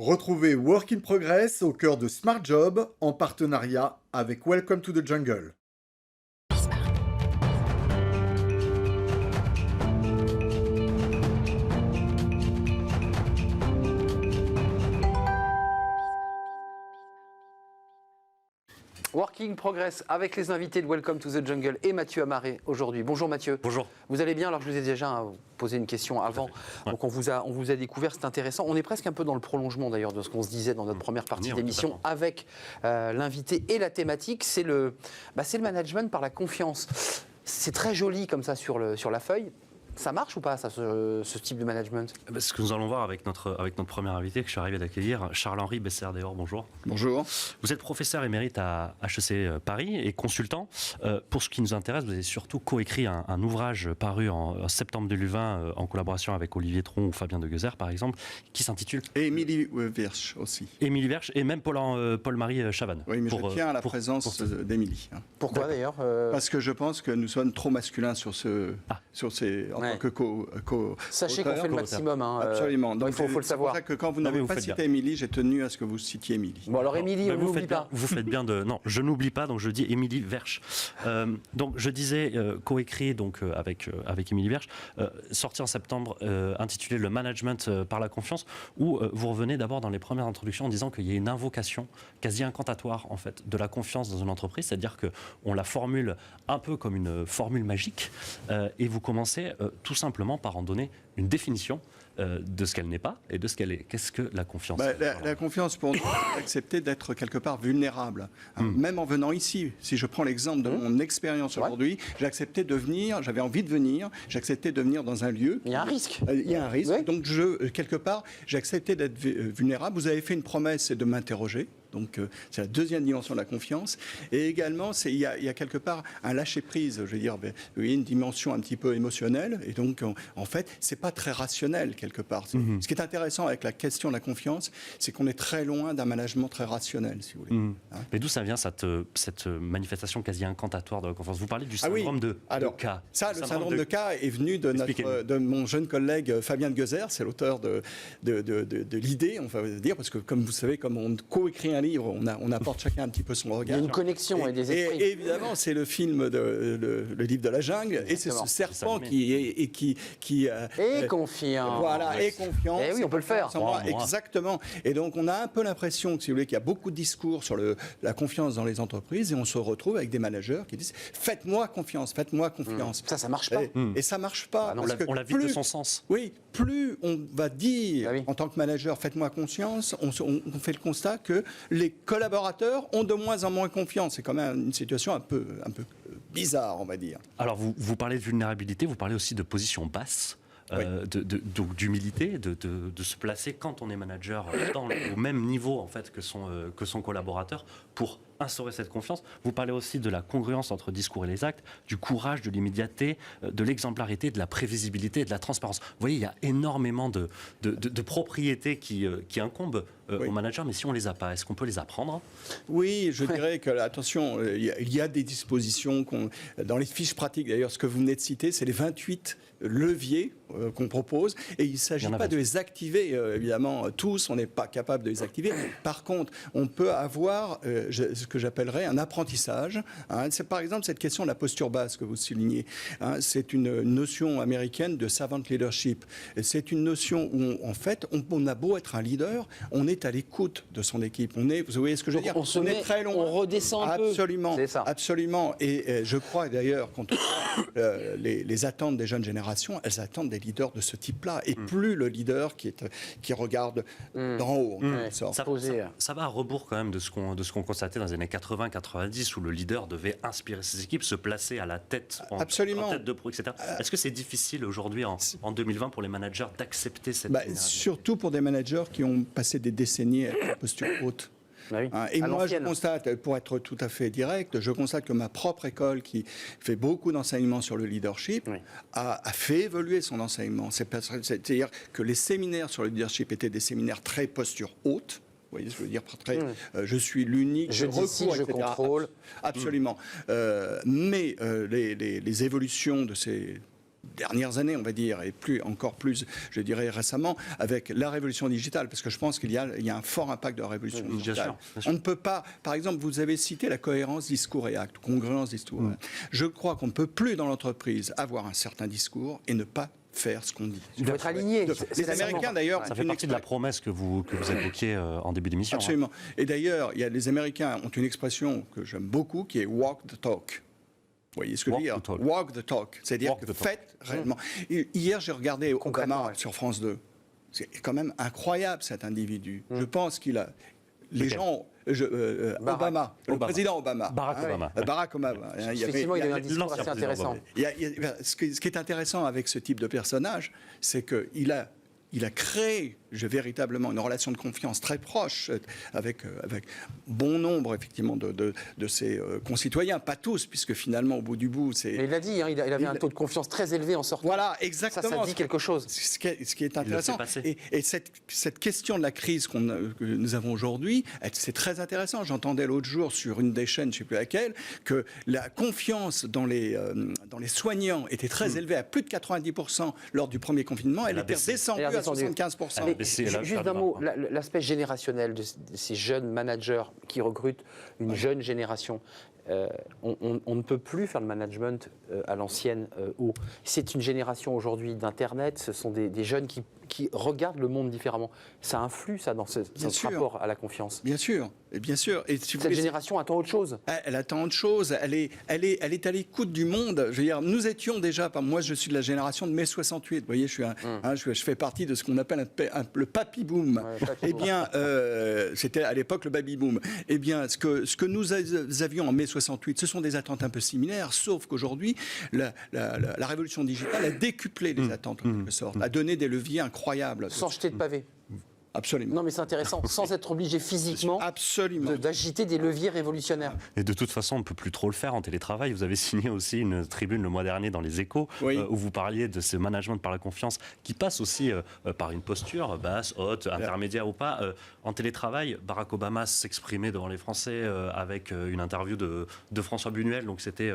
Retrouvez Work in Progress au cœur de Smart Job en partenariat avec Welcome to the Jungle. Working Progress avec les invités de Welcome to the Jungle et Mathieu Amaré aujourd'hui. Bonjour Mathieu. Bonjour. Vous allez bien? Alors je vous ai déjà posé une question avant. Ouais. Donc on vous a découvert, c'est intéressant. On est presque un peu dans le prolongement d'ailleurs de ce qu'on se disait dans notre première partie d'émission avec l'invité et la thématique. C'est le management par la confiance. C'est très joli comme ça sur la feuille. Ça marche ou pas, ça, ce type de management? Ce que nous allons voir avec notre premier invité que je suis arrivé d'accueillir, Charles-Henri Besser-Dehors, bonjour. Bonjour. Vous êtes professeur émérite à HEC Paris et consultant. Pour ce qui nous intéresse, vous avez surtout coécrit un ouvrage paru en septembre 2020 en collaboration avec Olivier Tron ou Fabien de Guezer, par exemple, qui s'intitule... Et Émilie Virch aussi. Émilie Virch et même Paul-Marie Chavannes. Oui, mais je tiens à la présence d'Émilie. Pourquoi d'ailleurs Parce que je pense que nous sommes trop masculins sur ces... En tant que Sachez qu'on fait le maximum. Absolument. Donc, il faut le savoir. C'est pour ça que quand vous n'avez pas cité Émilie, j'ai tenu à ce que vous citiez Émilie. Bon alors Émilie, on n'oublie pas. Vous faites bien de... Non, je n'oublie pas, donc je dis Émilie Virch. Donc je disais coécrit avec Émilie Virch, sorti en septembre, intitulé Le management par la confiance, où vous revenez d'abord dans les premières introductions en disant qu'il y a une invocation quasi incantatoire en fait de la confiance dans une entreprise, c'est-à-dire qu'on la formule un peu comme une formule magique, et vous commencez tout simplement par en donner une définition de ce qu'elle n'est pas et de ce qu'elle est. Qu'est-ce que la confiance? La confiance, pour nous, c'est accepter d'être quelque part vulnérable. Même en venant ici, si je prends l'exemple de mon expérience aujourd'hui, j'ai accepté de venir, j'avais envie de venir, j'ai accepté de venir dans un lieu. Il y a un risque. Il y a un risque. Oui. Donc, quelque part, j'ai accepté d'être vulnérable. Vous avez fait une promesse, c'est de m'interroger. Donc, c'est la deuxième dimension de la confiance. Et également, il y a quelque part un lâcher-prise, je veux dire, une dimension un petit peu émotionnelle. Et donc, en fait, c'est pas très rationnel, quelque part. Ce qui est intéressant avec la question de la confiance, c'est qu'on est très loin d'un management très rationnel, si vous voulez. Mais d'où ça vient, cette manifestation quasi incantatoire de la confiance? Vous parlez du syndrome de K. Ça, le syndrome de K est venu de mon jeune collègue Fabien de Guezer, c'est l'auteur de l'idée, on va dire, parce que, comme vous savez, comme on coécrit un livre, on apporte chacun un petit peu son regard. Il y a une connexion et des esprits. Et évidemment, c'est le film, le livre de la jungle, et c'est ce serpent qui confiant. Voilà, et confiance. Et oui, on peut le faire. Exactement. Et donc, on a un peu l'impression, si vous voulez, qu'il y a beaucoup de discours sur la confiance dans les entreprises, et on se retrouve avec des managers qui disent « Faites-moi confiance, faites-moi confiance ». Ça marche pas. Et ça marche pas. On la vide de son sens. Oui, plus on va dire, en tant que manager, faites-moi confiance, on fait le constat que les collaborateurs ont de moins en moins confiance. C'est quand même une situation un peu bizarre, on va dire. Alors, vous parlez de vulnérabilité, vous parlez aussi de position basse. Oui. D'humilité, de se placer quand on est manager au même niveau en fait que son collaborateur pour instaurer cette confiance. Vous parlez aussi de la congruence entre discours et les actes, du courage, de l'immédiateté, de l'exemplarité, de la prévisibilité et de la transparence. Vous voyez, il y a énormément de propriétés qui incombent aux managers, mais si on ne les a pas, est-ce qu'on peut les apprendre? Oui, je dirais que, attention, il y a des dispositions dans les fiches pratiques, d'ailleurs, ce que vous venez de citer, c'est les 28 leviers qu'on propose, et il ne s'agit pas de les activer, évidemment, tous, on n'est pas capable de les activer. Par contre, on peut avoir ce que j'appellerais un apprentissage. C'est par exemple cette question de la posture basse que vous soulignez. C'est une notion américaine de servant leadership. C'est une notion où, en fait, on a beau être un leader, on est à l'écoute de son équipe. Vous voyez ce que je veux dire? On est très loin. On redescend un peu. Absolument. C'est ça. Absolument. Et je crois d'ailleurs, quand on voit les attentes des jeunes générations, elles attendent des leaders de ce type-là, et plus le leader qui regarde d'en haut. Ça va à rebours quand même de ce qu'on constatait dans les années 80-90, où le leader devait inspirer ses équipes, se placer à la tête, en tête de proue, etc. Est-ce que c'est difficile aujourd'hui, en 2020, pour les managers d'accepter cette surtout pour des managers qui ont passé des décennies avec la posture haute. Oui, et moi, je constate, pour être tout à fait direct, je constate que ma propre école, qui fait beaucoup d'enseignements sur le leadership, a fait évoluer son enseignement. C'est-à-dire que les séminaires sur le leadership étaient des séminaires très posture haute. Vous voyez ce que je veux dire? Je suis l'unique, je décide, je contrôle. Absolument. Mais les évolutions de ces dernières années, on va dire, et encore plus, je dirais récemment, avec la révolution digitale, parce que je pense qu'il y a un fort impact de la révolution digitale. Bien sûr. On ne peut pas, par exemple, vous avez cité la cohérence discours et acte, congruence discours. Je crois qu'on ne peut plus dans l'entreprise avoir un certain discours et ne pas faire ce qu'on dit. Il doit être aligné. Les Américains, d'ailleurs, Ça fait partie de la promesse que vous évoquiez en début d'émission. Absolument. Et d'ailleurs, les Américains ont une expression que j'aime beaucoup, qui est « walk the talk ». Vous voyez ce que je veux dire ? Walk the talk. C'est-à-dire que faites réellement. Hier, j'ai regardé Obama sur France 2. C'est quand même incroyable, cet individu. Je pense qu'il a... Les gens... Obama, le président Obama. Barack Obama. Barack Obama. Effectivement, il y a un discours assez intéressant. Ce qui est intéressant avec ce type de personnage, c'est qu'il a créé véritablement une relation de confiance très proche avec bon nombre, effectivement, de ses concitoyens. Pas tous, puisque finalement, au bout du bout, c'est... Mais il l'a dit, il avait un taux de confiance très élevé en sortant. Voilà, exactement. Ça dit quelque chose. Ce qui est intéressant. Et cette question de la crise que nous avons aujourd'hui, c'est très intéressant. J'entendais l'autre jour sur une des chaînes, je ne sais plus laquelle, que la confiance dans les soignants était très élevée, à plus de 90% lors du premier confinement. Elle était descendue à 75%. Juste un mot, l'aspect générationnel de ces jeunes managers qui recrutent une jeune génération. On ne peut plus faire le management à l'ancienne. C'est une génération aujourd'hui d'Internet, ce sont des jeunes qui regardent le monde différemment. Ça influe, ça, dans ce rapport à la confiance. Bien sûr. Et bien sûr. Et si cette génération attend autre chose. Elle attend autre chose. Elle est à l'écoute du monde. Je veux dire, nous étions déjà, moi je suis de la génération de mai 68. Vous voyez, je fais partie de ce qu'on appelle le papy boom. Eh bien, c'était à l'époque le baby boom. Eh bien, ce que nous avions en mai 68, ce sont des attentes un peu similaires, sauf qu'aujourd'hui, la révolution digitale a décuplé les attentes en quelque sorte, a donné des leviers incroyables. Sans jeter de pavé. Absolument. Non, mais c'est intéressant, sans être obligé physiquement d'agiter des leviers révolutionnaires. Et de toute façon, on ne peut plus trop le faire en télétravail. Vous avez signé aussi une tribune le mois dernier dans les Échos, où vous parliez de ce management par la confiance qui passe aussi par une posture basse, haute, intermédiaire ou pas. En télétravail, Barack Obama s'exprimait devant les Français avec une interview de François Buñuel. Donc c'était,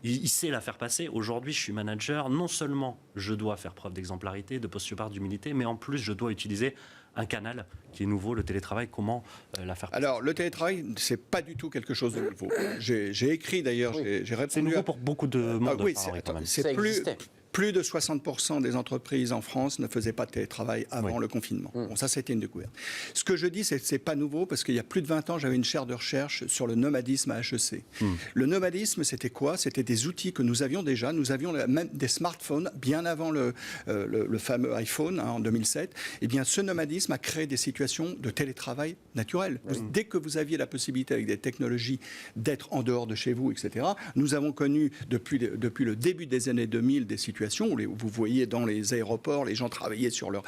il sait la faire passer. Aujourd'hui, je suis manager. Non seulement je dois faire preuve d'exemplarité, de posture d'humilité, mais en plus, je dois utiliser un canal qui est nouveau, le télétravail. Comment la faire passer ? Alors, le télétravail, c'est pas du tout quelque chose de nouveau. J'ai écrit d'ailleurs, j'ai répondu. C'est nouveau pour beaucoup de monde. Oui, c'est plus de 60% des entreprises en France ne faisaient pas de télétravail avant le confinement. Bon, ça, c'était une découverte. Ce que je dis, c'est que ce n'est pas nouveau, parce qu'il y a plus de 20 ans, j'avais une chaire de recherche sur le nomadisme à HEC. Le nomadisme, c'était quoi ? C'était des outils que nous avions déjà. Nous avions même des smartphones, bien avant le fameux iPhone, en 2007. Eh bien, ce nomadisme a créé des situations de télétravail naturel. Dès que vous aviez la possibilité, avec des technologies, d'être en dehors de chez vous, etc., nous avons connu, depuis le début des années 2000, des situations où vous voyez dans les aéroports, les gens travaillaient sur leurs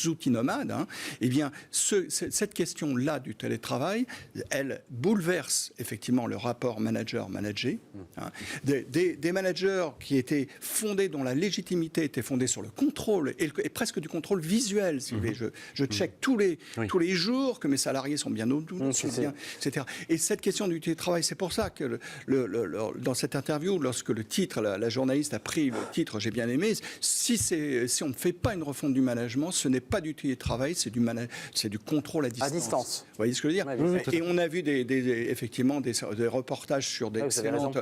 outils nomades. Eh bien, cette question-là du télétravail, elle bouleverse effectivement le rapport manager-managé. Des managers qui étaient fondés, dont la légitimité était fondée sur le contrôle, et presque du contrôle visuel, si vous voulez. Je check tous les jours que mes salariés sont bien etc. Et cette question du télétravail, c'est pour ça que dans cette interview, lorsque le titre, la journaliste a pris le titre, j'ai bien aimé, si on ne fait pas une refonte du management, ce n'est pas du télétravail, c'est du contrôle à distance. À distance. Vous voyez ce que je veux dire ? Et on a vu effectivement des reportages sur des excellentes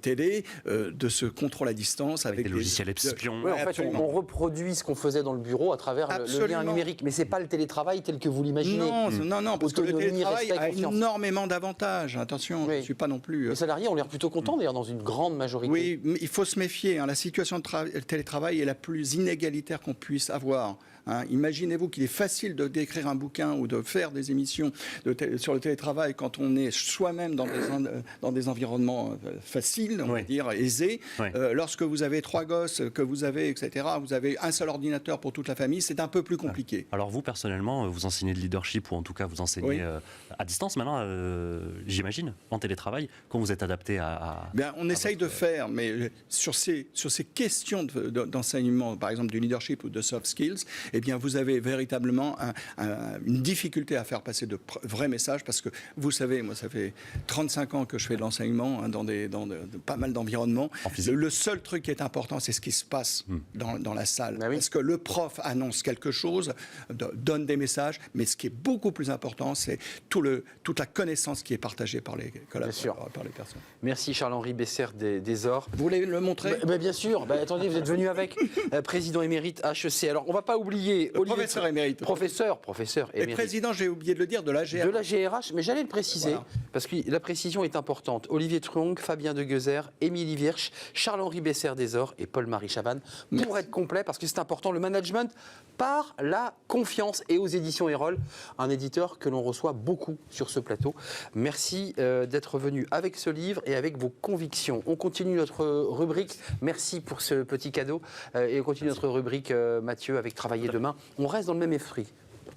télé de ce contrôle à distance avec des logiciels espions. Oui, en fait, on reproduit ce qu'on faisait dans le bureau à travers le lien numérique. Mais ce n'est pas le télétravail tel que vous l'imaginez. Non, parce que le télétravail a énormément d'avantages. Attention, je ne suis pas non plus... Les salariés ont l'air plutôt contents, d'ailleurs, dans une grande majorité. Oui, mais il faut se méfier. La situation de télétravail est la plus inégalitaire qu'on puisse avoir. Imaginez-vous qu'il est facile de d'écrire un bouquin ou de faire des émissions sur le télétravail quand on est soi-même dans des environnements faciles, on va dire, aisés. Lorsque vous avez 3 gosses, que vous avez, etc., vous avez un seul ordinateur pour toute la famille, c'est un peu plus compliqué. Alors vous, personnellement, vous enseignez de leadership, ou en tout cas vous enseignez à distance maintenant, j'imagine, en télétravail. Comment vous êtes adapté à on essaye de faire, mais sur ces questions d'enseignement, par exemple du leadership ou de soft skills, eh bien, vous avez véritablement une difficulté à faire passer de vrais messages, parce que vous savez, moi, ça fait 35 ans que je fais de l'enseignement dans pas mal d'environnements. Le seul truc qui est important, c'est ce qui se passe dans la salle. Ben oui. Parce que le prof annonce quelque chose, donne des messages, mais ce qui est beaucoup plus important, c'est toute la connaissance qui est partagée par les collaborateurs, par les personnes. Merci Charles-Henri Besser des Ors. Vous voulez le montrer? Bien sûr. Attendez, vous êtes venu avec président émérite HEC. Alors, on ne va pas oublier... Professeur émérite. Professeur émérite. Et président, j'ai oublié de le dire, de la GRH. De la GRH, mais j'allais le préciser, Voilà. parce que la précision est importante. Olivier Truong, Fabien de Gueuser, Émilie Virch, Charles-Henri Besser des Ors et Paul-Marie Chavannes, pour être complet, parce que c'est important, le management par la confiance. Et aux éditions Erol, un éditeur que l'on reçoit beaucoup sur ce plateau. Merci d'être venu avec ce livre et avec vos convictions. On continue notre rubrique. Merci pour ce petit cadeau. Et on continue notre rubrique, Mathieu, avec Travailler demain. On reste dans le même esprit.